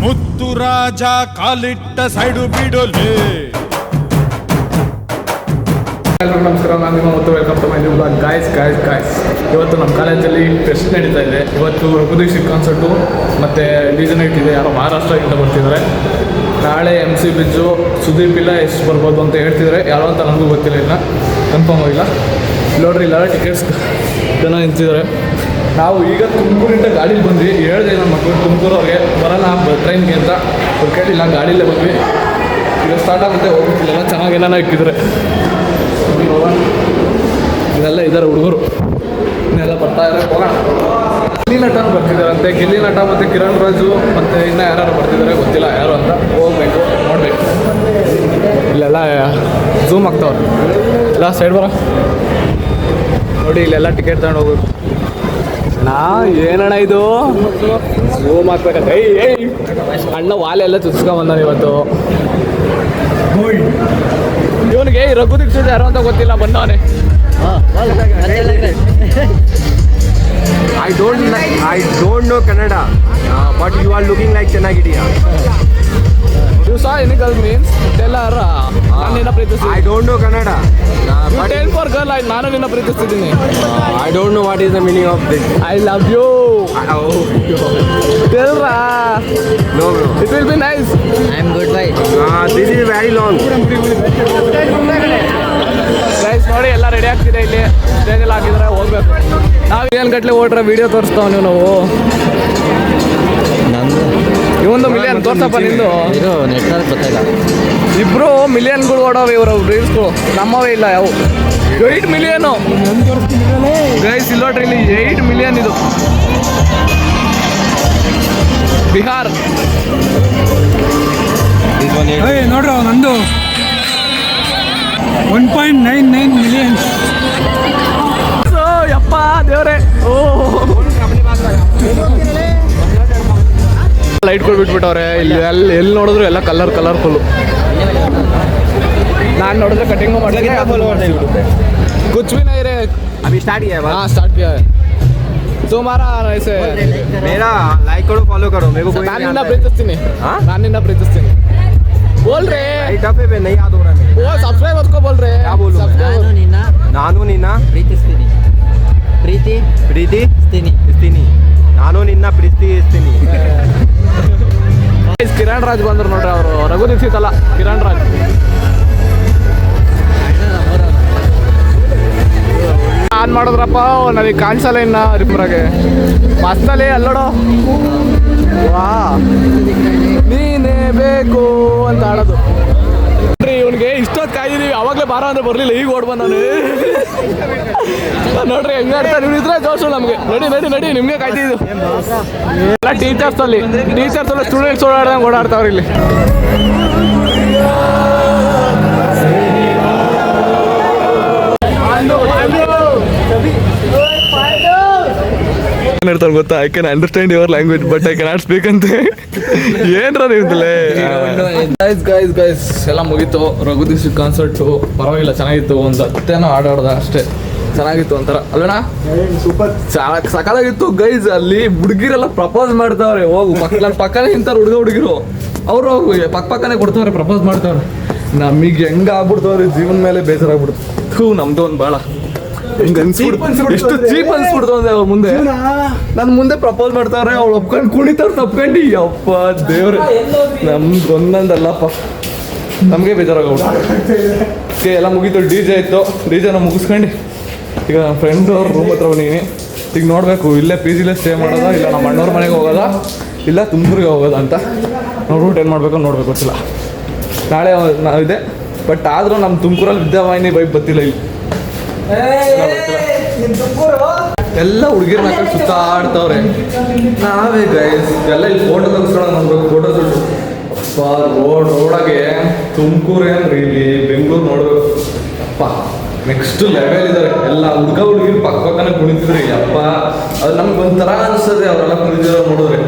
ಮುತ್ತು ರಾಜ ಕಾಲಿಟ್ಟ ಸೈಡು ಬಿಡೋಲೆ. ಎಲ್ಲರಿಗೂ ನಮಸ್ಕಾರ, ನಾನು ನಿಮ್ಮ ಮತ್ತು welcome to my new blog. Guys ಇವತ್ತು ನಮ್ಮ ಕಾಲೇಜಲ್ಲಿ ಫೆಸ್ಟ್ ನಡೀತಾ ಇದೆ. ಇವತ್ತು ರಘುದೀಕ್ಷಿತ್ ಕಾನ್ಸರ್ಟು ಮತ್ತು ಡಿಜೆ ನೈಟ್ ಇದೆ. ಯಾರೋ ಮಹಾರಾಷ್ಟ್ರದಿಂದ ಬರ್ತಿದ್ದಾರೆ. ನಾಳೆ MC ಬಿಜ್ಜು, ಸುದೀಪ್ ಇಲ್ಲ, ಎಷ್ಟು ಬರ್ಬೋದು ಅಂತ ಹೇಳ್ತಿದ್ದಾರೆ. ಯಾರೋ ಅಂತ ನನಗೂ ಗೊತ್ತಿಲ್ಲ, ಇಲ್ಲ ಕನ್ಫರ್ಮ್ ಆಗಿಲ್ಲ. ನೋಡ್ರಿ ಇಲ್ಲ ಟಿಕೆಟ್ಸ್ ಜನ ನಿಂತಿದ್ದಾರೆ. ನಾವು ಈಗ ತುಮಕೂರಿಂದ ಗಾಡೀಲಿ ಬಂದ್ವಿ. ಹೇಳಿದೆ ನನ್ನ ಮಕ್ಕಳು ತುಮಕೂರವ್ರಿಗೆ ಬರೋಣ ಟ್ರೈನ್ಗೆ ಅಂತ. ಅವ್ರು ಕೇಳಿಲ್ಲ, ಗಾಡೀಲೇ ಬಂದ್ವಿ. ಈಗ ಸ್ಟಾರ್ಟ್ ಆಗುತ್ತೆ, ಹೋಗ್ಬಿಟ್ಟಿಲ್ಲ. ಚೆನ್ನಾಗಿ ಏನಾನ ಇಕ್ಕಿದ್ರೆ ಇದೆಲ್ಲ ಇದ್ದಾರೆ ಹುಡುಗರು, ಇನ್ನೆಲ್ಲ ಬರ್ತಾ ಇದ್ದಾರೆ. ಹೋಗೋಣ. ಗಿಲ್ಲಿ ನಟ ಬರ್ತಿದ್ದಾರಂತೆ. ಗಿಲ್ಲಿ ನಟ ಮತ್ತು ಕಿರಣ್ ರಾಜು ಮತ್ತು ಇನ್ನೂ ಯಾರು ಬರ್ತಿದ್ದಾರೆ ಗೊತ್ತಿಲ್ಲ ಯಾರು ಅಂತ. ಹೋಗ್ಬೇಕು, ನೋಡ್ಬೇಕು. ಇಲ್ಲೆಲ್ಲ ಝೂಮ್ ಆಗ್ತಾವ್ರೆ. ಇಲ್ಲ ಸೈಡ್ ಬರ ನೋಡಿ, ಇಲ್ಲೆಲ್ಲ ಟಿಕೆಟ್ ತಗೊಂಡು ಹೋಗ್ಬೇಕು. ಏನಣ್ಣ ಇದು ಝೂಮ್ ಹಾಕ್ಬೇಕಂತ. ಅಣ್ಣ ವಾಲೆಲ್ಲ ತುಸ್ಕೊಂಬಂದ ಇವತ್ತು. ಇವನಿಗೆ ರಘು ದೀಕ್ಷಿತ್ ಯಾರು ಅಂತ ಗೊತ್ತಿಲ್ಲ, ಬಂದವನೇ. I don't know Kannada, but you are looking like Chennagiriya. You saw any girl means tell her ನಾನು ನಿನ್ನ ಪ್ರೀತಿಸ್ತೀನಿ. I don't know Kannada. You tell for girl ನಾನು ನಿನ್ನ ಪ್ರೀತಿಸ್ತಿದ್ದೀನಿ. I don't know what is the meaning of this. I love you. Tell ra. No bro. It will be nice. I'm good bye. This is very long. Guys ನೋಡಿ, ಎಲ್ಲ ready ಆಗ್ತಿದೆ. ಇಲ್ಲಿ ಸ್ಟೇಜಲ್ಲಿ ಹಾಕಿದ್ರೆ ಹೋಗ್ಬೇಕು. ನಾವು ಏನು ಗಟ್ಟಲೆ ಓಟ್ರೆ ವೀಡಿಯೋ ತೋರಿಸ್ತಾವ ನೀವು. ನಾವು ಇವೊಂದು ಮಿಲಿಯನ್ ತೋರ್ಸಪ್ಪ ನಿಂದು. ಇದು ನೆಟ್ವರ್ಕ್ ಗೊತ್ತಾಗ ಇಬ್ರು ಮಿಲಿಯನ್ಗಳು ಓಡೋವೆ ಇವರು ರೀಲ್ಸ್ಗಳು. ನಮ್ಮವೇ ಇಲ್ಲ ಯಾವ. 8 ಮಿಲಿಯನು ಗೈಸ್. ಇಲ್ಲಿ ನೋಡ್ರಿ, ಇಲ್ಲಿ 8 ಮಿಲಿಯನ್ ಇದು. ಬಿಹಾರ್ ನೋಡ್ರಿ ನಂದು 1.99 ಮಿಲಿಯನ್. ಯಪ್ಪ ದೇವ್ರೆ. ಓ ಲೈಟ್ ಕೊಟ್ಬಿಟ್ಬಿಟ್ಟವ್ರೆ. ಇಲ್ಲಿ ಎಲ್ಲಿ ನೋಡಿದ್ರು ಎಲ್ಲ ಕಲರ್ಫುಲ್ಲು. ನಾನು ನೋಡಿದ್ರೆ ಕಟಿಂಗು ಮಾಡ್ಲಿಕ್ಕೆ ಕುಚ್ ಭಿ ನಹೀ ರೇ. अभी स्टार्ट किया है बस. हाँ स्टार्ट किया है. तुम्हारा ऐसे मेरा लाइक करो, फॉलो करो. मेरे को कोई ನಾನು नहीं ನಿನ್ನ आता है. ಪ್ರೀತಿಸ್ತೀನಿ. हाँ? ನಾನು ನಿನ್ನ ಪ್ರೀತಿಸ್ತೀನಿ. बोल रहे Right up पे नहीं याद हो रहा है. वो सब्सक्राइब उसको बोल रहे. क्या बोलूं मैं? ನಾನು ನಿನ್ನ नानू निन्ना ಪ್ರೀತಿಸ್ತೀನಿ. ಪ್ರೀತಿ प्रीति ಇಸ್ತೀನಿ. इस्तीनी. नानू निन्ना प्रीति इस्तीनी. ಕಿರಣ್ ರಾಜ್ ಬಂದ್ರು ನೋಡ್ರಿ. ಅವರು ರಘು ದೀಕ್ಷಿತ್ ಅಲ್ಲ, ಕಿರಣ್ ರಾಜ್. ಆನ್ ಮಾಡಿದ್ರಪ್ಪ, ನನಗೆ ಕಾಣಿಸಲ್ಲ ಇನ್ನ ರಿಪುರಾಗೆ. ಮಸ್ತಲ್ಲಿ ಅಲ್ಲೋಡು. ವಾ ನೀನೇ ಬೇಕು ಅಂತ ಆಡೋದು ನೋಡ್ರಿ. ಇವನಿಗೆ ಇಷ್ಟೊತ್ತು ಕಾಯ್ದಿದ್ದೀವಿ, ಅವಾಗಲೇ ಬಾರ ಅಂದ್ರೆ ಬರಲಿಲ್ಲ, ಈಗ ಓಡ್ ಬಂದವನು. ನೋಡ್ರಿ ಹೆಂಗ ಆಡ್ತಾರೆ. ನೀವು ಇದ್ರೆ ಜೋಶು ನಮಗೆ. ನಡಿ ನಿಮಗೆ ಕಾಯ್ತಿದ್ದು. ಎಲ್ಲ ಟೀಚರ್ಸ್ ಅಲ್ಲಿ ಸ್ಟೂಡೆಂಟ್ಸ್ ಓಡಾಡ್ದಂಗೆ ಓಡಾಡ್ತಾವ್ರಿ ಇಲ್ಲಿ. ಏನ್ ಹೇಳ್ತಾರೆ ಗೊತ್ತಾ? I can understand your language but I cannot speak ಅಂತ. ಏನ್ರ ನಿಮ್ದಲೇ. ಗೈಸ್ ಎಲ್ಲ ಮುಗೀತು. ರಘು ದೀಕ್ಷಿತ್ ಕಾನ್ಸರ್ಟು ಪರವಾಗಿಲ್ಲ, ಚೆನ್ನಾಗಿತ್ತು. ಒಂದು 10 ಏನೋ ಆಡೋದ ಅಷ್ಟೇ. ಚೆನ್ನಾಗಿತ್ತು ಒಂಥರ ಅಲ್ಲಣ್ಣ. Super ಸಕಾಲಾಗಿತ್ತು guys. ಅಲ್ಲಿ ಹುಡುಗಿರೆಲ್ಲ ಪ್ರಪೋಸ್ ಮಾಡ್ತಾವ್ರೆ. ಹೋಗು ಪಕ್ಕನೇ ನಿಂತಾರೆ ಹುಡುಗಿರು. ಅವರು ಪಕ್ಕನೇ ಕೊಡ್ತಾವ್ರೆ, ಪ್ರಪೋಸ್ ಮಾಡ್ತಾವ್ರೆ. ನಮಗೆ ಹೆಂಗ ಆಗ್ಬಿಡ್ತಾವ್ರಿ, ಜೀವನ ಮೇಲೆ ಬೇಜಾರಾಗ್ಬಿಡ್ತು. ನಮ್ದು ಒಂದು ಭಾಳ ಎಷ್ಟು ಚೀಪ್ ಅನ್ಸ್ಬಿಡ್ತು ಅಂದ್ರೆ ಅವ್ರ ಮುಂದೆ. ನನ್ನ ಮುಂದೆ ಪ್ರಪೋಸ್ ಮಾಡ್ತಾವ್ರೆ, ಅವ್ಳು ಒಪ್ಕೊಂಡು ಕುಣಿತಾವ್ರು ತಪ್ಕೊಂಡು. ಅಪ್ಪ ದೇವ್ರೆ, ನಮ್ದು ಒಂದೊಂದಲ್ಲಪ್ಪ, ನಮಗೆ ಬೇಜಾರಾಗ್ಬಿಟ್ಟು. ಎಲ್ಲ ಮುಗೀತು. ಡಿಜೆ ಇತ್ತು. ಡಿಜೆನ ಮುಗಿಸ್ಕೊಂಡು ಈಗ ಫ್ರೆಂಡ್ ಅವ್ರ ರೂಮ್ ಹತ್ರ ಬಂದೀನಿ. ಈಗ ನೋಡಬೇಕು, ಇಲ್ಲೇ PGಲೇ ಸ್ಟೇ ಮಾಡೋದಾ, ಇಲ್ಲ ನಮ್ಮ ಅಣ್ಣವ್ರ ಮನೆಗೆ ಹೋಗೋದಾ, ಇಲ್ಲ ತುಮಕೂರಿಗೆ ಹೋಗೋದಾ ಅಂತ. ನೋಡ್ಬಿಟ್ಟು ಏನು ಮಾಡಬೇಕು ನೋಡ್ಬೇಕು, ಗೊತ್ತಿಲ್ಲ. ನಾಳೆ ಇದೆ, ಬಟ್ ಆದರೂ ನಮ್ಮ ತುಮಕೂರಲ್ಲಿ ವಿದ್ಯಾವಾಹಿನಿ ಬೈಕ್ ಗೊತ್ತಿಲ್ಲ. ಇಲ್ಲಿ ಎಲ್ಲ ಹುಡುಗಿರ್ ಮಕ್ಕಳು ಸುತ್ತಾಡ್ತಾವ್ರೆ. ನಾವೇ ಗೈಸ್ ಎಲ್ಲ ಇಲ್ಲಿ ಫೋಟೋ ತೆಗೆಸ್ಕೊಳ್ಳೋಣ ನೋಡ್ಬೇಕು. ಫೋಟೋ ರೋಡಾಗೆ ತುಮಕೂರು ಏನ್ರಿ, ಇಲ್ಲಿ ಬೆಂಗಳೂರು ನೋಡ್ಬೇಕು. ಅಪ್ಪ ನೆಕ್ಸ್ಟ್ ಲೆವೆಲ್ ಇದ್ದಾರೆ. ಎಲ್ಲ ಹುಡುಗಿರು ಪಕ್ಕನೇ ಕುಣಿತಿದ್ರಿ. ಅಪ್ಪ ಅದು ನಮ್ಗೆ ಒಂಥರ ಅನಿಸ್ತದೆ. ಅವರೆಲ್ಲ ಕುಣಿತಿರೋ ನೋಡಿದ್ರೆ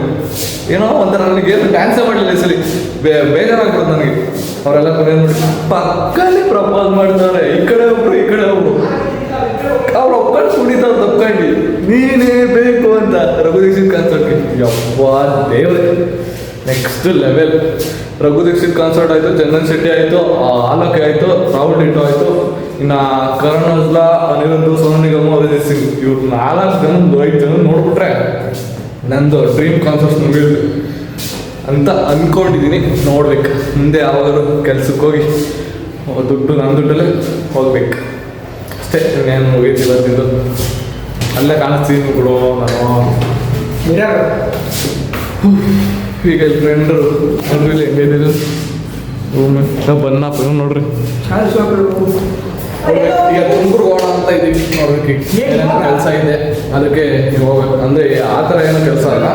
ಏನೋ ಒಂಥರ. ನನಗೇನು ಡ್ಯಾನ್ಸೇ ಮಾಡಲಿಲ್ಲ ಈ ಸಲ. ಬೇಜಾರಾಗ್ಬಿಡುತ್ತೆ ನನಗೆ. ಅವರೆಲ್ಲ ಕುಣಿಯೋದು ನೋಡಿ ಪಕ್ಕನೇ ಪ್ರಪೋಸ್ ಮಾಡ್ತಾರೆ. ಈ ಕಡೆ ಒಬ್ರು ಅವ್ರು ಒಪ್ಕೊಂಡು ಕುಣಿತಾವ್ ತಪ್ಕೊಂಡು. ನೀನೇ ಬೇಕು ಅಂತ ರಘು ದೀಕ್ಷಿತ್ ಕಾನ್ಸರ್ಟ್ಗೆ. ಯಪ್ಪ ದೇವ್ರೆ, next level. Raghu Dixit concert ಆಯಿತು, ಚಂದನ್ ಶೆಟ್ಟಿ ಆಯಿತು, ಆಲೋಕೆ ಆಯಿತು, ರಾಹುಲ್ ಟಿಟ್ಟು ಆಯಿತು, ಇನ್ನು ಕರಣ್ ಔಜ್ಲಾ, ಅನಿರುದ್ಧ, ಸೋನು ನಿಗಮ್, ಅರಿಜಿತ್ ಸಿಂಗ್, ಇವ್ರು 4 ಜನ 5 ಜನ ನೋಡ್ಬಿಟ್ರೆ ನಂದು ಡ್ರೀಮ್ ಕಾನ್ಸರ್ಟ್ ಮುಗಿದು ಅಂತ ಅಂದ್ಕೊಂಡಿದ್ದೀನಿ. ನೋಡ್ಬೇಕು ಮುಂದೆ ಯಾವಾಗಾದ್ರು ಕೆಲ್ಸಕ್ಕೆ ಹೋಗಿ ದುಡ್ಡು ನನ್ನ ದುಡ್ಡಲ್ಲೇ ಹೋಗ್ಬೇಕು ಅಷ್ಟೇ. ಇನ್ನೇನು ಮುಗೀತಿಲ್ಲ ತಿಂದು ಅಲ್ಲೇ ಕಾಣಿಸ್ತೀನಿ ಬಿಡು ನಾನು. ಈಗ ಇಲ್ಲಿ ಫ್ರೆಂಡ್ರು ನೋಡ್ರಿ ಹೆಂಗಿದ್ದೀರಿ ಬನ್ನಪ್ಪ ನೋಡ್ರಿ. ಈಗ ತುಮಕೂರು ಹೋಗೋಣ ಅಂತ ಇದೀವಿ, ನೋಡ್ಬೇಕು ಏನೇನೋ ಕೆಲಸ ಇದೆ ಅದಕ್ಕೆ ಹೋಗ್ಬೇಕು. ಅಂದರೆ ಆ ಥರ ಏನೋ ಕೆಲಸ ಅಲ್ಲ,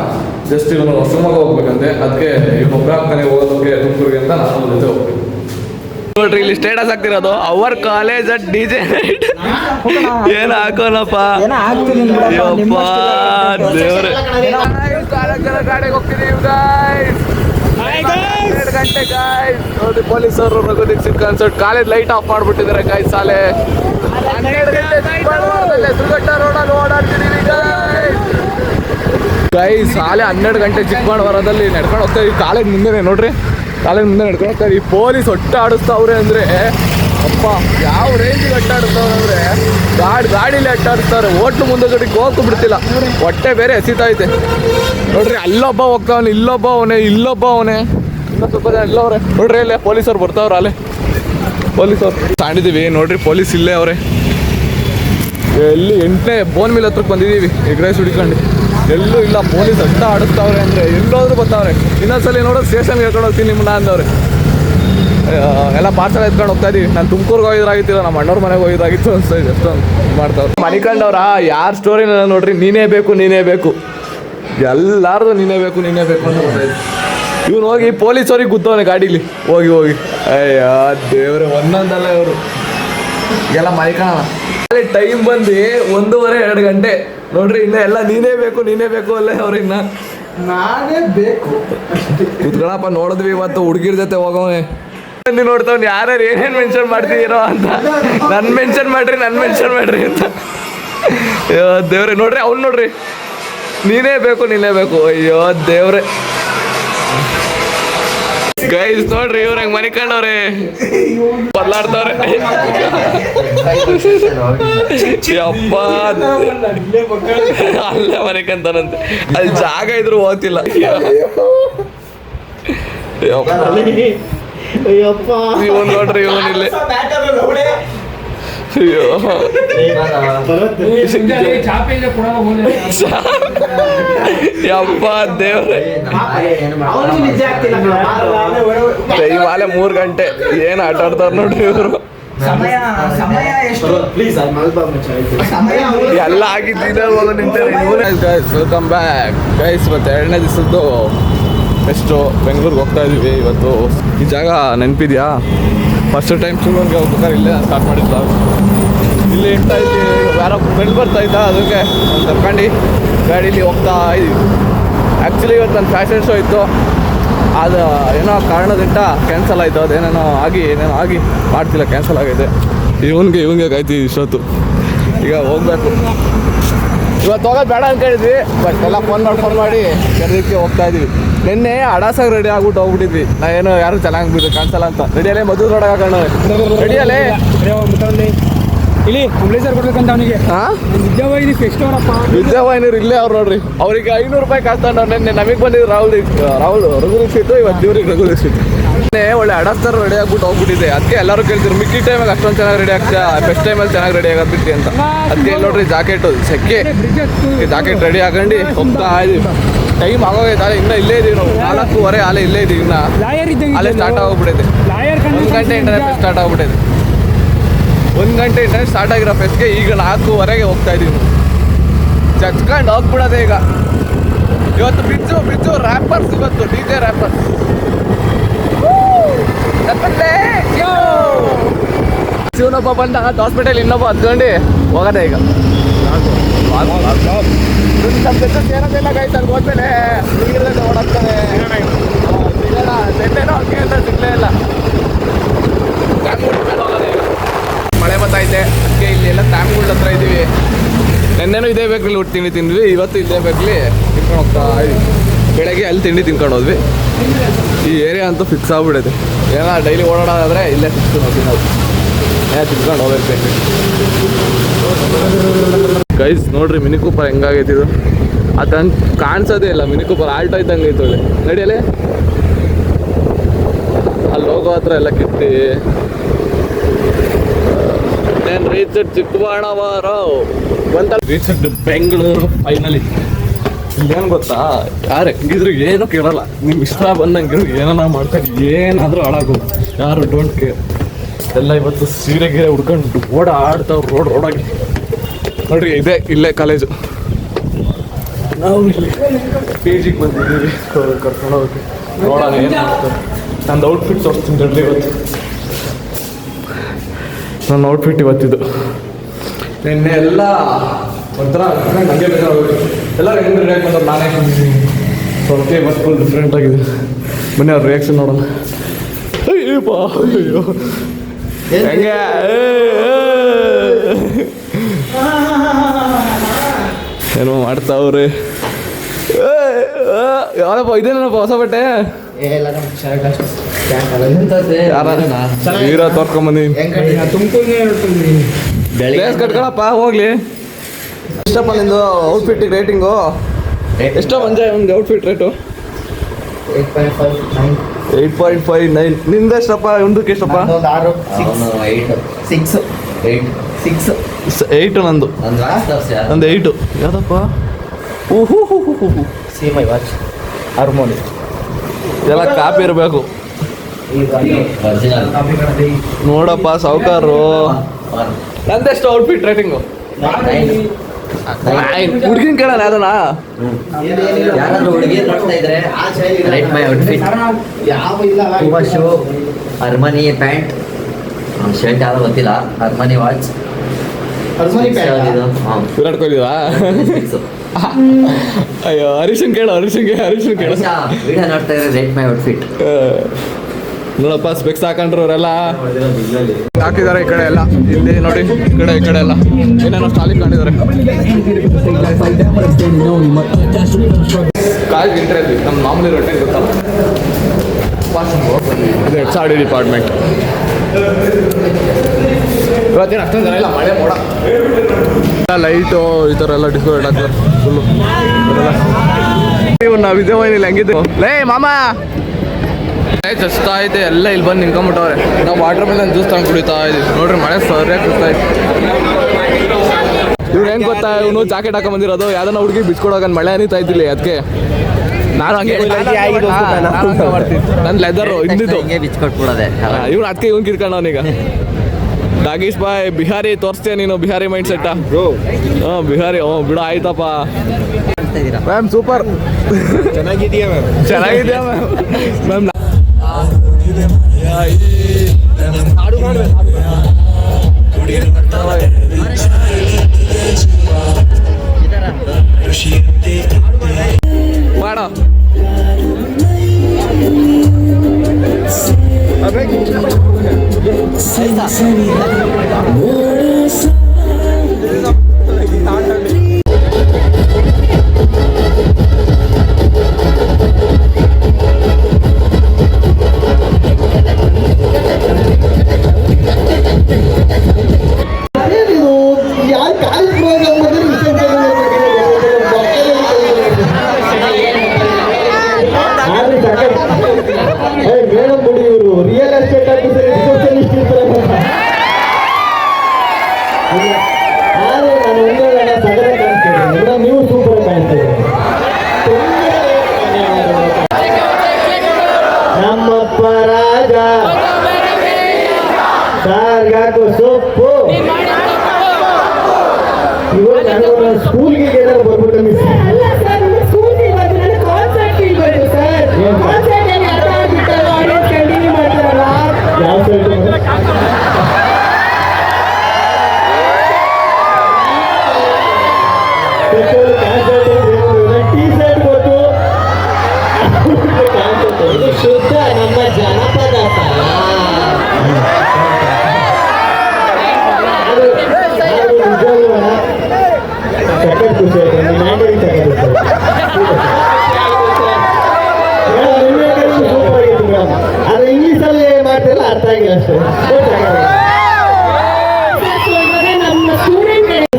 ಜಸ್ಟ್ ಇವನು ಶಿವಮೊಗ್ಗ ಹೋಗ್ಬೇಕಂತೆ, ಅದಕ್ಕೆ ಇವನು ಒಬ್ಬರಾಗ್ತಾನೆ ಹೋಗೋದಕ್ಕೆ ತುಮಕೂರಿಗೆ ಅಂತ ನಾನು ಜೊತೆ ಹೋಗ್ಬೇಕು. ನೋಡ್ರಿ ಇಲ್ಲಿ ಸ್ಟೇಟಸ್ ಆಗ್ತಿರೋದು our college at DJ night. ಏನು ಹಾಕೋನಪ್ಪ ಅಯ್ಯಪ್ಪ ದೇವ್ರೆ. ಗಾಡಿಗೆ ಹೋಗ್ತಿದೀವಿ ಗಾಯ್ಸ್, 2 ಗಂಟೆ ಗಾಯ್ಸ್. ನೋಡಿ ಪೊಲೀಸರು Raghu Dixit concert college light off ಮಾಡ್ಬಿಟ್ಟಿದ್ದಾರೆ ಗಾಯ್ಸ್. ಶಾಲೆ 12 ಗಂಟೆ ಸುಗಟ್ಟ ರೋಡಲ್ಲಿ ಓಡಾಡ್ತಿದೀವಿ ಗಾಯ್ಸ್. ಶಾಲೆ 12 ಗಂಟೆ ಚಿಕ್ಕಬಳ್ಳಾಪುರದಲ್ಲಿ ನಡ್ಕೊಂಡು ಹೋಗ್ತಾ ಇದೀವಿ. ಕಾಲೇಜ್ ಮುಂದೆ ನೋಡ್ರಿ, ಕಾಲೇಜ್ ಮುಂದೆ ನಡ್ಕೊಂಡು ಹೋಗ್ತಾ ಇದೀವಿ. ಪೊಲೀಸ್ ಒಟ್ಟು ಆಡಿಸ್ತಾವ್ರೆ ಅಂದರೆ ಅಪ್ಪ ಯಾವ ರೇಂಜಿಗೆ ಅಟ್ಟಾಡಿಸ್ತಾವ್ರೆ ಅಂದರೆ ಗಾಡೀಲಿ ಅಟ್ಟಾಡಿಸ್ತಾರೆ. ಹೋಟ್ಲು ಮುಂದೆ ಕಡೆಗೆ ಹೋಗಕ್ಕೂ ಬಿಡ್ತಿಲ್ಲ, ಹೊಟ್ಟೆ ಬೇರೆ ಎಸಿತೈತೆ ನೋಡ್ರಿ. ಅಲ್ಲೊಬ್ಬ ಹೋಗ್ತಾವನೆ, ಇಲ್ಲೊಬ್ಬ ಅವನೇ, ಇನ್ನೂ ಸ್ವಲ್ಪ ಜನ ಇಲ್ಲವ್ರೆ ನೋಡ್ರಿ. ಅಲ್ಲೇ ಪೊಲೀಸವ್ರು ಬರ್ತಾವ್ರೆ, ಅಲ್ಲೇ ಪೊಲೀಸವ್ರು ತಾಂಡಿದ್ದೀವಿ ನೋಡ್ರಿ. ಪೊಲೀಸ್ ಇಲ್ಲೇ ಅವರೇ. ಎಲ್ಲಿ 8ನೇ ಬೋನ್ ಮಿಲ್ ಹತ್ರಕ್ಕೆ ಬಂದಿದ್ದೀವಿ ಎಗ್ ರೈಸ್ ಹುಡ್ಕೊಂಡು. ಎಲ್ಲೂ ಇಲ್ಲ, ಪೊಲೀಸ್ ಅಡ್ಡ ಆಡಿಸ್ತಾವ್ರೆ ಅಂದರೆ ಎಲ್ಲೋದ್ರೂ ಬರ್ತಾವ್ರೆ. ಇನ್ನೊಂದ್ಸಲಿ ನೋಡೋ ಸ್ಟೇಷನ್ಗೆ ಹೇಳ್ಕೊಂಡು ಹೋಗ್ತೀನಿ ನಿಮ್ಮನ್ನ ಅಂದವ್ರೆ. ಎಲ್ಲ ಪಾರ್ಸಲ್ ಎತ್ಕೊಂಡು ಹೋಗ್ತಾ ಇದೀವಿ. ನಾನು ತುಮಕೂರ್ಗೆ ಹೋಗಿದ್ರಾಗಿತ್ತು, ನಮ್ಮ ಅಣ್ಣವ್ರ ಮನೆಗೆ ಹೋಗಿದ್ರಾಗಿತ್ತು ಅನ್ಸ್ತಾ ಇದೆ. ಅಷ್ಟೊಂದು ಮಾಡ್ತಾವ್ರೆ. ಮನಿಕಂಡವ್ರ ಯಾರ ಸ್ಟೋರಿನ ನೋಡ್ರಿ, ನೀನೇ ಬೇಕು ಎಲ್ಲಾರ್ದು ನೀನೇ ಬೇಕು ಅಂತ ಬರ್ತಾಯಿದ್ವಿ. ಇವನು ಹೋಗಿ ಪೊಲೀಸವ್ರಿಗೆ ಗುದ್ದವನೆ ಗಾಡೀಲಿ ಹೋಗಿ ಅಯ್ಯ ದೇವ್ರೆ, ಒಂದೊಂದಲ್ಲ ಇವರು ಎಲ್ಲ ಮನಿಕಣ. ಟೈಮ್ ಬಂದು 1:30-2 ಗಂಟೆ ನೋಡ್ರಿ. ಇನ್ನ ಎಲ್ಲ ನೀನೇ ಬೇಕು ಅಲ್ಲೇ ಅವ್ರಿನ್ನ ನಾನೇ ಬೇಕು ಕುತ್ಕೊಳಪ್ಪ. ನೋಡಿದ್ವಿ ಇವತ್ತು ಹುಡುಗಿರ ಜೊತೆ ಹೋಗೋವೆ. ನೋಡ್ತಾವ್ ಯಾರ್ಯಾರು ಏನೇನು ಮೆನ್ಷನ್ ಮಾಡ್ತಿದ್ದೀರೋ ಅಂತ. ನನ್ನ ಮೆನ್ಷನ್ ಮಾಡ್ರಿ ಅಂತ. ದೇವ್ರೆ ನೋಡ್ರಿ, ಅವ್ನು ನೋಡ್ರಿ, ನೀನೇ ಬೇಕು. ಅಯ್ಯೋ ದೇವ್ರೆ ಗೈಸ್ ನೋಡ್ರಿ, ಇವ್ರ ಹೆಂಗ್ ಮನೆ ಕಂಡವ್ರೆ ಬದಲಾಡ್ತವ್ರೆ. ಅಪ್ಪ ಅಲ್ಲೇ ಮನೆ ಕಂತಾನಂತೆ, ಅಲ್ಲಿ ಜಾಗ ಇದ್ರು ಹೋಗ್ತಿಲ್ಲ. ಇವನ್ ನೋಡ್ರಿ, ಇವನಿಲ್ಲೇ ಅಯ್ಯೋ ಯಪ್ಪ ದೇವ್ರೆ. ಟೈಮಾಲೆ 3 ಗಂಟೆ ಏನು ಆಟ ಆಡ್ತಾರ ನೋಡ್ರಿ ಇವರು. ಎಲ್ಲ ಆಗಿದ್ದ ವೆಲ್ಕಮ್ ಬ್ಯಾಕ್ ಗೈಸ್. ಇವತ್ತು 2ನೇ ದಿವಸದ್ದು ಎಷ್ಟು ಬೆಂಗಳೂರಿಗೆ ಹೋಗ್ತಾ ಇದೀವಿ ಇವತ್ತು. ಈ ಜಾಗ ನೆನಪಿದ್ಯಾ? ಫಸ್ಟ್ ಟೈಮ್ ಶಿವಮೊಗ್ಗ ಹೋಗ್ಬೇಕಾದ್ರೆ ಇಲ್ಲೇ ಸ್ಟಾರ್ಟ್ ಮಾಡಿದ್ದ. ಇಲ್ಲಿ ಇರ್ತಾ ಇದ್ವಿ, ಯಾರೋ ಫ್ರೆಂಡ್ ಬರ್ತಾ ಇದ್ದ, ಅದಕ್ಕೆ ಕರ್ಕೊಂಡು ಗಾಡೀಲಿ ಹೋಗ್ತಾ ಇದೀವಿ. ಆ್ಯಕ್ಚುಲಿ ಇವತ್ತು ನನ್ನ ಫ್ಯಾಷನ್ ಶೋ ಇತ್ತು, ಅದು ಏನೋ ಕಾರಣದಿಂದ ಕ್ಯಾನ್ಸಲ್ ಆಯಿತು. ಅದೇನೇನೋ ಆಗಿ ಮಾಡ್ತಿಲ್ಲ, ಕ್ಯಾನ್ಸಲ್ ಆಗಿದೆ. ಇವನಿಗೆ ಕಾಯ್ತೀವಿ ಇಷ್ಟೊತ್ತು. ಈಗ ಹೋಗ್ಬೇಕು. ಇವತ್ತು ಹೋಗೋದು ಬೇಡ ಅಂದ್ಕೊಂಡಿದ್ವಿ, ಬಟ್ ಎಲ್ಲ ಫೋನ್ ಮಾಡಿ ಕರೆದಕ್ಕೆ ಹೋಗ್ತಾ ಇದೀವಿ. ನಿನ್ನೆ ಅಡಾಸಾಗಿ ರೆಡಿ ಆಗ್ಬಿಟ್ಟು ಹೋಗ್ಬಿಟ್ಟಿದ್ವಿ. ಏನೋ ಯಾರು ಚೆನ್ನಾಗಿ ಬಿದ್ದು ಕಾಣಿಸಲ್ಲ ಅಂತ. ರೆಡಿಯಲ್ಲೇ ಮದುವೆ ನೋಡೋಕೆ ಹಾಕೋಣ. ರೆಡಿಯಲ್ಲೇ ಇಲ್ಲಿ ಅಂಬ್ಲೇಸರ್ ಕೊಡ್ಬೇಕಂತ ಅವನಿಗೆ. ವಿದ್ಯಾವಾಹಿನಿ ಫೆಸ್ಟ್ ಅವರಪ್ಪ, ವಿದ್ಯಾವಾಹಿನಿ ಇಲ್ಲೇ ಅವ್ರು ನೋಡ್ರಿ. ಅವ್ರಿಗೆ 500 ರೂಪಾಯಿ ಕಾಸ್ತಾನ. ನಿನ್ನೆ ನಮಗೆ ಬಂದಿದ್ದು ರಾಹುಲ್ ರಘು ದೀಕ್ಷಿತ್, ಇವತ್ತು ಇವ್ರಿಗೆ ರಘು ದೀಕ್ಷಿತ್. ಒಳ್ಳೆ ಅಡಾಸ್ತಾರ ರೆಡಿ ಆಗ್ಬಿಟ್ಟು ಹೋಗ್ಬಿಟ್ಟಿದೆ. ಅದಕ್ಕೆ ಎಲ್ಲರೂ ಕೇಳ್ತಿರು, ಮಿಕ್ಕಿ ಟೈಮಾಗ ಅಷ್ಟೊಂದು ಚೆನ್ನಾಗಿ ರೆಡಿ ಆಗ್ತಾ, ಫೆಸ್ಟ್ ಟೈಮಲ್ಲಿ ಚೆನ್ನಾಗಿ ರೆಡಿ ಆಗೋದಿತ್ತು ಅಂತ. ಅದಕ್ಕೆ ನೋಡ್ರಿ ಜಾಕೆಟು ಸೆಕ್ಕೆ ಜಾಕೆಟ್ ರೆಡಿ ಹಾಕೊಂಡು ಹೋಗ್ತಾ ಇದೀವಿ. ಟೈಮ್ ಆಗೋಗೈತೆ, ಅಲ್ಲೇ ಇನ್ನೂ ಇಲ್ಲೇ ಇದೀವಿ ನಾವು. 4:15 ಅಲ್ಲೇ ಇಲ್ಲೇ ಇದೀವಿ. ಇನ್ನು ಅಲ್ಲೇ ಸ್ಟಾರ್ಟ್ ಆಗೋಗ್ಬಿಟ್ಟೈತೆ. 1 ಗಂಟೆ ಇಂಟರ್ನೆಟ್ ಸ್ಟಾರ್ಟ್ ಆಗ್ಬಿಟ್ಟೈತೆ. 1 ಗಂಟೆ ಇಂಟರ್ನೆಟ್ ಸ್ಟಾರ್ಟ್ ಆಗಿರೋ ಫೆಸ್ಟ್ಗೆ ಈಗ 4:15ಗೆ ಹೋಗ್ತಾ ಇದೀವಿ. ಚಚ್ಕೊಂಡು ಹೋಗ್ಬಿಡೋದೆ ಈಗ. ಇವತ್ತು ಬಿಚ್ಚು ರ್ಯಾಪರ್ಸ್, ಇವತ್ತು DJ ರ್ಯಾಪರ್ಸ್. ಶಿವನೊಬ್ಬ ಬಂದ ಹಾಸ್ಪಿಟಲ್, ಇನ್ನೊಬ್ಬ ಹತ್ಕೊಂಡು ಹೋಗೋದೆ ಈಗ. ಏನಂತೆಲ್ಲ ಕಾಯ್ತಾರೆ ಹೋದ್ಮೇಲೆ ನೀರಿಲ್ಲದೆ ಓಡಾಡ್ತಾನೆ. ಸಿಗೋಣ ನೆನ್ನೆನೋ ಹಂಗೆ ಅಂತ ಸಿಗಲೇ ಇಲ್ಲ. ಮಳೆ ಬರ್ತೈತೆ, ಅದಕ್ಕೆ ಇಲ್ಲಿ ಎಲ್ಲ ಟ್ಯಾಮ್ಗಳ ಹತ್ರ ಇದ್ದೀವಿ. ನೆನ್ನೆನೂ ಇದೇ ಬೇಕ್ರಲ್ಲಿ ತಿಂಡಿ ತಿಂದ್ವಿ, ಇವತ್ತು ಇದೇ ಬೇಕ್ಲಿ ತಿನ್ಕೊಂಡು ಹೋಗ್ತಾ ಇದೀವಿ. ಬೆಳಗ್ಗೆ ಅಲ್ಲಿ ತಿಂಡಿ ತಿನ್ಕೊಂಡು ಹೋದ್ವಿ. ಈ ಏರಿಯಾ ಅಂತೂ ಫಿಕ್ಸ್ ಆಗ್ಬಿಡೈತೆ. ಏನೋ ಡೈಲಿ ಓಡಾಡೋದಾದ್ರೆ ಇಲ್ಲೇ ಫಿಕ್ಸ್ ನಾವು ತಿನ್ನೋದು. ತಿನ್ಕೊಂಡು ಹೋಗ್ಬೇಕು. ಗೈಸ್ ನೋಡ್ರಿ ಮಿನಿ ಕೂಪರ್ ಹೆಂಗಾಗೈತಿ ಇದು. ಅದಂಗೆ ಕಾಣಿಸೋದೇ ಇಲ್ಲ. ಮಿನಿ ಕೂಪರ್ ಆಲ್ಟೋ ಇದ್ದಂಗೆ ಐತೆ ಒಳ್ಳೆ. ನಡಿಯಲೇ ಅಲ್ಲಿ ಹೋಗೋ ಹತ್ರ ಎಲ್ಲ ಕಿತ್ತಿ. ನಾನು ರೀಚ್ ಚಿಕ್ಕಬಳ್ಳಾಪುರ ಬಂತ. Reach Bengaluru finally. ಇಲ್ಲೇನು ಗೊತ್ತಾ, ಯಾರು ಹೆಂಗಿದ್ರು ಏನೂ ಕೇಳಲ್ಲ. ನಿಮ್ಗೆ ಇಷ್ಟ ಬಂದಂಗೆ ಏನೋ ಮಾಡ್ಕೊಂಡು ಏನಾದರೂ ಹಾಳಾಗು, ಯಾರು ಡೋಂಟ್ ಕೇರ್. ಎಲ್ಲ ಇವತ್ತು ಸೀರೆ ಗೀರೆ ಹುಡ್ಕೊಂಡು ಓಡಾಡ್ತಾವ್ರು ರೋಡಾಗಿ. ನೋಡ್ರಿ ಇದೇ ಇಲ್ಲೇ ಕಾಲೇಜು. ನಾವು ಇಲ್ಲಿ ಪಿ ಜಿಗೆ ಬಂದಿದ್ದೀವಿ ಕರ್ಕೊಂಡು ಹೋಗಿ ನೋಡೋಣ ಏನು ಮಾಡ್ತಾರೆ. ನಂದು ಔಟ್ಫಿಟ್ ತೋರಿಸ್ತೀನಿ ದೊಡ್ಡ ಇವತ್ತು. ನನ್ನ ಔಟ್ಫಿಟ್ ಇವತ್ತಿದ್ದು. ನಿನ್ನೆ ಎಲ್ಲ ಒಂಥರ ನನಗೆ ಬೇಕಾಗೋದು. ಎಲ್ಲರೂ ಹೆಂಗೆ ರಿಯಾಕ್ಟ್ ಮಾಡೋದು ನಾನೇ ಸ್ವಲ್ಪ ಇವತ್ತು ಫುಲ್ ಡಿಫ್ರೆಂಟ್ ಆಗಿದೆ. ಬನ್ನಿ ಅವ್ರ ರಿಯಾಕ್ಷನ್ ನೋಡೋಣ. ಅಯ್ಯೋ ಹೆಂಗೆ ಏನೋ ಮಾಡ್ತಾವ್ರಿ. ಯಾವಪ್ಪ ಇದೇನಪ್ಪ ಹೊಸ ಬಟ್ಟೆ? ಹೀರೋ ತೋರ್ಕೊಂಬಂದಿನಿ. ಪ್ಲೇಸ್ ಕಟ್ಕೊಳಪ್ಪ ಹೋಗ್ಲಿ. ಎಷ್ಟಪ್ಪ ನಿಂದು ಔಟ್ಫಿಟ್ಟಿಗೆ ರೇಟಿಂಗು? ಎಷ್ಟೋ ಮಂಜೆ ಒಂದು ಔಟ್ಫಿಟ್ ರೇಟು? 8.59. ನಿಂದೆಷ್ಟಪ್ಪ? ಒಂದಕ್ಕೆ ಎಷ್ಟಪ್ಪ? 8 ನಂದು. ನಂದು 8. ಯಾವ್ದಪ್ಪ? ಹಾರ್ಮೋನಿ ಎಲ್ಲ ಕಾಪಿ ಇರಬೇಕು ನೋಡಪ್ಪ ಸಾವುಕಾರು. ನಂದೆಷ್ಟು ಔಟ್ಫಿಟ್ ರೇಟಿಂಗು? ಹುಡುಗಿನ ಕೇಳೋಣ ಅದನ್ನ. ಯಾರಾದ್ರೂ ಹುಡುಗಿ ನೋಡ್ತಾ ಇದ್ರೆ right my outfit. Puma shoe, Armani pant, shirt ಯಾವ್ದು ಗೊತ್ತಿಲ್ಲ, ಅರ್ಮನಿ ವಾಚ್, ವಿರಾಟ್ ಕೊಹ್ಲಿವಾ? ಅಯ್ಯೋ ಹರೀಶನ್ ಕೇಳು. ಹರೀಶನ್ ಕೇಳು. ವಿಡಿಯೋ ನೋಡ್ತಾ ಇದ್ರೆ ರೈಟ್ ಮೈ ಔಟ್ಫಿಟ್. ನೋಡಪ್ಪ ಸ್ಪೆಕ್ಸ್ ಹಾಕೊಂಡ್ರು ಅವರೆಲ್ಲ ಹಾಕಿದ್ದಾರೆ. ಈ ಕಡೆ ಎಲ್ಲ ಇಲ್ಲಿ ನೋಡಿ, ಈ ಕಡೆ ಎಲ್ಲ ಏನೇನೋ ಸ್ಟಾಲಿಂಗ್ ಕಾಣಿದ್ದಾರೆ. ಕಾಲ್ ಇಂಟ್ರೆಸ್ಟ್ ನಮ್ಮ ಮಾಮೂಲಿ ರೊಟ್ಟೆ ಗೊತ್ತಲ್ಲ, ಇದು ಹೆಚ್ ಆರ್ ಡಿ ಡಿಪಾರ್ಟ್ಮೆಂಟ್. ಇವತ್ತೇನು ಅಷ್ಟೊಂದು ಜನ ಇಲ್ಲ, ಮಳೆ ಮೋಡ. ಲೈಟು ಈ ಥರ ಎಲ್ಲ ಡಿಸ್ಕೋರೇಟ್ ಆಗ್ತಾರೆ ಫುಲ್ಲು. ನಾವು ವಿದ್ಯಾವಾಹಿನಿಲಿ ಹೆಂಗಿದ್ದೆ ಲೇ ಮಾಮ ಚಸ್ತಾ ಐತೆ ಎಲ್ಲ ಇಲ್ಲಿ ಬಂದು ನಿಂತ್ಕೊಂಡ್ಬಿಟ್ಟವ್ರೆ. ನಾವು ವಾಟರ್ ಮೆಲನ್ ಜ್ಯೂಸ್ ತಗೊಂಡು ಕುಡಿತಾ ಇದ್ದೀವಿ. ನೋಡ್ರಿ ಮಳೆ ಸರಿಯಾಗಿ ಕುಡಿತಾ ಇತ್ತು. ಇವ್ರು ಹೆಂಗೆ ಗೊತ್ತಾ, ಇವನು ಜಾಕೆಟ್ ಹಾಕೊಂಡ್ ಬಂದಿರೋದು. ಯಾವ್ದನ್ನ ಹುಡುಗಿ ಬಿಚ್ಕೊಡೋಕೆ ಮಳೆ ಅನಿತಾ ಇದ್ದಿಲ್ಲ, ಅದಕ್ಕೆ ನಾನು ಹಂಗೆ ನನ್ನ ಲೆದರ್ ಹಿಂದಿದ್ದು ಬಿಚ್ಕೊಟ್ಬಿಡೋದೆ. ಇವ್ನು ಅದಕ್ಕೆ ಇವ್ನು ಕಿರ್ಕೊಂಡವನೀಗ. ನಾಗೇಶ್ ಬಾಯ್ ಬಿಹಾರಿ ತೋರಿಸ್ತೀಯ ನೀನು? ಬಿಹಾರಿ ಮೈಂಡ್ ಸೆಟ್ಟಾ? ಹಾಂ ಬಿಹಾರಿ. ಬಿಡು ಆಯ್ತಪ್ಪ ಮ್ಯಾಮ್. ಸೂಪರ್ ಚೆನ್ನಾಗಿದೆಯಾ ಮ್ಯಾಮ್? ಮಾಡೋ ರಿಯಲ್ ಎಸ್ಟೇಟ್ ನೀವು ಸೂಪರ್ ಕಾಣ್ತೀರಿ. ನಮ್ಮಪ್ಪ ರಾಜ ಸಾರ್ಗಾಕು ಸೊಪ್ಪು. ಇವಾಗ ನಾನು ಸ್ಕೂಲ್ಗೆ ಏನಾದ್ರು ಬರ್ಬಿಟ್ಟು ಮಿಸ್ ಶುದ್ಧ ನಮ್ಮ ಜನಪದ ಸಖತ್ ಖುಷಿ ಆಯ್ತು. ಅಷ್ಟೇ.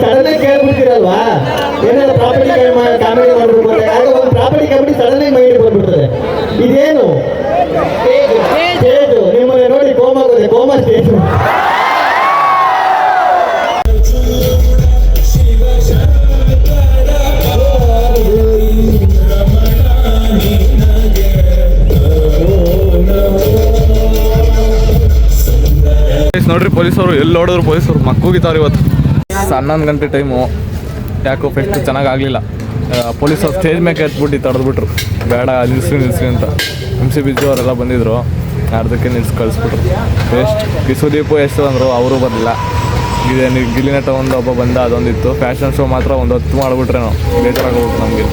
ಸಡನ್ ಕೇಳ್ಬಿಡ್ತೀರಲ್ವಾ, ಏನಾದ್ರು ಪ್ರಾಪರ್ಟಿ ಕಾಮಿಡಿ ಮಾಡ್ಬೇಕು ಅಂತ, ಆಗ ಒಂದು ಪ್ರಾಪರ್ಟಿ ಕಾಮಿಡಿ ಸಡನ್ ಮೈಂಡ್ ಬಂದ್ಬಿಡ್ತದೆ. ಇದೇನು ಸ್ಟೇಜು ನಿಮ್ಮನ್ನ ನೋಡಿ ಕೋಮಾ ಸ್ಟೇಜು. ನೋಡ್ರಿ ಪೊಲೀಸರು ಎಲ್ಲಿ ನೋಡಿದ್ರು ಪೊಲೀಸರು ಮಕ್ಕೂಗಿತಾವ್ರು ಇವತ್ತು. 11 ಗಂಟೆ ಟೈಮು, ಯಾಕೋ ಫೆಸ್ಟ್ ಚೆನ್ನಾಗಿ ಆಗಲಿಲ್ಲ. ಪೊಲೀಸರು ಸ್ಟೇಜ್ ಮೇಲೆ ಎತ್ಬಿಟ್ಟು ತಡೆದ್ಬಿಟ್ರು, ಬೇಡ ನಿಲ್ಸಿ ಅಂತ. MC ಬಿಜು ಅವರೆಲ್ಲ ಬಂದಿದ್ರು, ಅರ್ಧಕ್ಕೆ ನಿಲ್ಸಿ ಕಳಿಸ್ಬಿಟ್ರು. ಫೆಸ್ಟ್ ಸುದೀಪು ಎಷ್ಟು ಅಂದರು, ಅವರು ಬರಲಿಲ್ಲ. ಗಿಲ್ಲಿ ನಟ ಒಬ್ಬ ಬಂದ, ಅದೊಂದಿತ್ತು. ಫ್ಯಾಷನ್ ಶೋ ಮಾತ್ರ ಒಂದು 10 ಮಾಡಿಬಿಟ್ರೆ ನಾವು ಬೇಜಾರಾಗೋಗ್ಬಿಟ್ಟು ನಮಗೆ.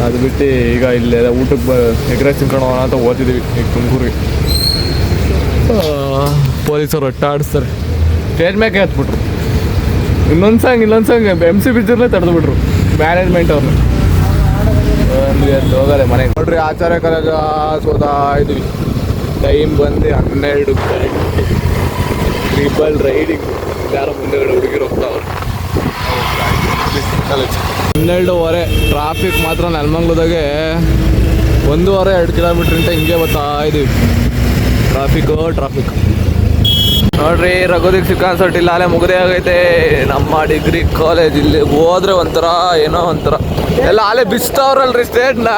ಅದು ಬಿಟ್ಟು ಈಗ ಇಲ್ಲೇ ಊಟಕ್ಕೆ ಎಗ್ ರೈಸ್ ತಿನ್ಕೊಂಡು ಹೋಗೋಣ ಅಂತ ಓದ್ತಿದ್ದೀವಿ ಈಗ ತುಮಕೂರಿಗೆ. ಪೊಲೀಸರು ಒಟ್ಟ ಆಡಿಸ್ತಾರೆ, ಸ್ಟೇಜ್ ಮ್ಯಾಕೆ ಹತ್ಬಿಟ್ರು. ಇನ್ನೊಂದು ಸಾಂಗ್ MC ಬಿಜರ್ನೇ ತಡೆದ್ಬಿಟ್ರು ಮ್ಯಾನೇಜ್ಮೆಂಟ್ ಅವ್ರನ್ನ. ಹೋಗದೆ ಮನೆಗೆ ನೋಡ್ರಿ, ಆಚಾರ್ಯ ಕಾಲೇಜ ಸೋದಾ ಇದ್ವಿ. ಟೈಮ್ ಬಂದು 12 ಗಂಟೆ. ಟ್ರಿಬಲ್ ರೈಡಿಂಗ್, ಯಾರೋ ಮುಂದೆಗಡೆ ಹುಡುಗಿರು ಹೋಗ್ತಾವ್ರು. 12:15. ಟ್ರಾಫಿಕ್ ಮಾತ್ರ ನೆಲಮಂಗ್ಲದಾಗೆ 1.5-2 ಕಿಲೋಮೀಟ್ರಿಂದ ಹಿಂಗೆ ಬರ್ತಾ ಇದೀವಿ. ಟ್ರಾಫಿಕ್ ನೋಡ್ರಿ. ರಘುದೀಕ್ಷಿತ್ ಕಾನ್ಸರ್ಟ್ ಇಲ್ಲ, ಅಲ್ಲೇ ಮುಗದೇ ಆಗೈತೆ. ನಮ್ಮ ಡಿಗ್ರಿ ಕಾಲೇಜ್ ಇಲ್ಲಿ ಹೋದ್ರೆ ಒಂಥರ ಏನೋ ಒಂಥರ ಎಲ್ಲ ಅಲ್ಲೇ ಬಿಚ್ತಾವ್ರಲ್ರಿ ಸ್ಟೇಟ್ನ.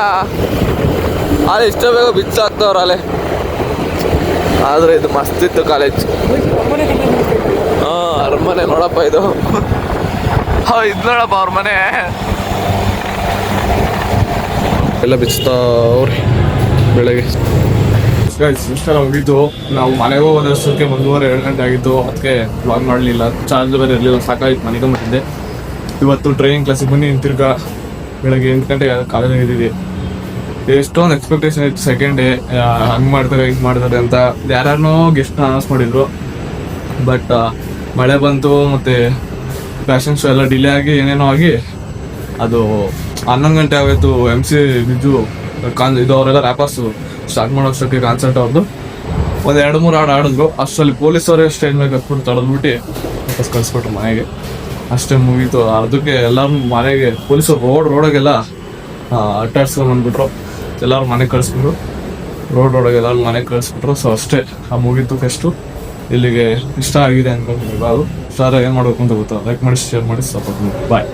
ಅಲ್ಲೇ ಇಷ್ಟ ಬೇಗ ಬಿಚ್ಚಾಕ್ತವ್ರ ಅಲ್ಲೇ. ಆದರೆ ಇದು ಮಸ್ತಿತ್ತು ಕಾಲೇಜ್. ಅರಮನೆ ನೋಡಪ್ಪ ಇದು. ಇದು ನೋಡಪ್ಪ ಅವ್ರ ಮನೆ ಎಲ್ಲ ಬಿಚ್ತಾವ್ರಿ ಬೆಳಗ್ಗೆ. ಇಷ್ಟೆಲ್ಲ ಹೋಗಿದ್ದು, ನಾವು ಮನೆಗೆ ಹೋದಷ್ಟಕ್ಕೆ 1:30-2 ಗಂಟೆ ಆಗಿತ್ತು. ಅದಕ್ಕೆ ವ್ಲಾಗ್ ಮಾಡಲಿಲ್ಲ, ಚಾರ್ಜ್ ಬೇರೆ ಇರಲಿಲ್ಲ, ಸಾಕಾಗಿತ್ತು, ಮನೆಗೆ ಬಂದಿದ್ದೆ. ಇವತ್ತು ಟ್ರೈನಿಂಗ್ ಕ್ಲಾಸಿಗೆ ಬನ್ನಿ ತಿರ್ಗಾ ಬೆಳಗ್ಗೆ 8 ಗಂಟೆಗೆ ಕಾಲೇಜಿಗೆ ಇದ್ದೀವಿ. ಎಷ್ಟೊಂದು ಎಕ್ಸ್ಪೆಕ್ಟೇಷನ್ ಇತ್ತು, ಸೆಕೆಂಡ್ ಡೇ ಹಂಗೆ ಮಾಡ್ತಾರೆ ಹಿಂಗೆ ಮಾಡ್ತಾರೆ ಅಂತ. ಯಾರ್ಯಾರನೋ ಗೆಸ್ಟ್ನ ಅನೌನ್ಸ್ ಮಾಡಿದ್ರು, ಬಟ್ ಮಳೆ ಬಂತು ಮತ್ತು ಫ್ಯಾಷನ್ ಶೋ ಎಲ್ಲ ಡಿಲೇ ಆಗಿ ಏನೇನೋ ಆಗಿ ಅದು 11 ಗಂಟೆ ಆಗೋಯ್ತು. MC ಬಿಜು ಇದು ಅವರೆಲ್ಲ ರ್ಯಾಪರ್ಸು ಸ್ಟಾರ್ಟ್ ಮಾಡೋಷ್ಟಕ್ಕೆ ಕಾನ್ಸರ್ಟ್ ಅವ್ರದ್ದು ಒಂದು 2-3 ಹಾಡು ಆಡಿದ್ರು. ಅಷ್ಟರಲ್ಲಿ ಪೊಲೀಸವರೇ ಸ್ಟೇಜ್ ಮೇಲೆ ಕಟ್ಬಿಟ್ಟು ತಡೆದ್ಬಿಟ್ಟು ವಾಪಸ್ ಕಳಿಸ್ಬಿಟ್ರು ಮನೆಗೆ. ಅಷ್ಟೇ ಮುಗೀತು. ಅದಕ್ಕೆ ಎಲ್ಲರೂ ಮನೆಗೆ ಪೊಲೀಸರು ರೋಡಾಗೆಲ್ಲ ಅಟ್ಟಾಡ್ಸ್ಕೊಂಡು ಬಂದ್ಬಿಟ್ರು. ಎಲ್ಲರೂ ಮನೆಗೆ ಕಳಿಸ್ಬಿಟ್ರು, ರೋಡಾಗೆ ಎಲ್ಲರೂ ಮನೆಗೆ ಕಳಿಸ್ಬಿಟ್ರು. ಸೊ ಅಷ್ಟೇ, ಮುಗೀತು ಫೆಸ್ಟು. ಇಲ್ಲಿಗೆ ಇಷ್ಟ ಆಗಿದೆ ಅನ್ಕೊಂತೀನಿ. ಬಾವು ಇಷ್ಟ ಏನು ಮಾಡಬೇಕು ಅಂತ ಗೊತ್ತಾ, ಲೈಕ್ ಮಾಡಿ, ಶೇರ್ ಮಾಡಿ, ಸಪೋರ್ಟ್ ಮಾಡಿ. ಬಾಯ್.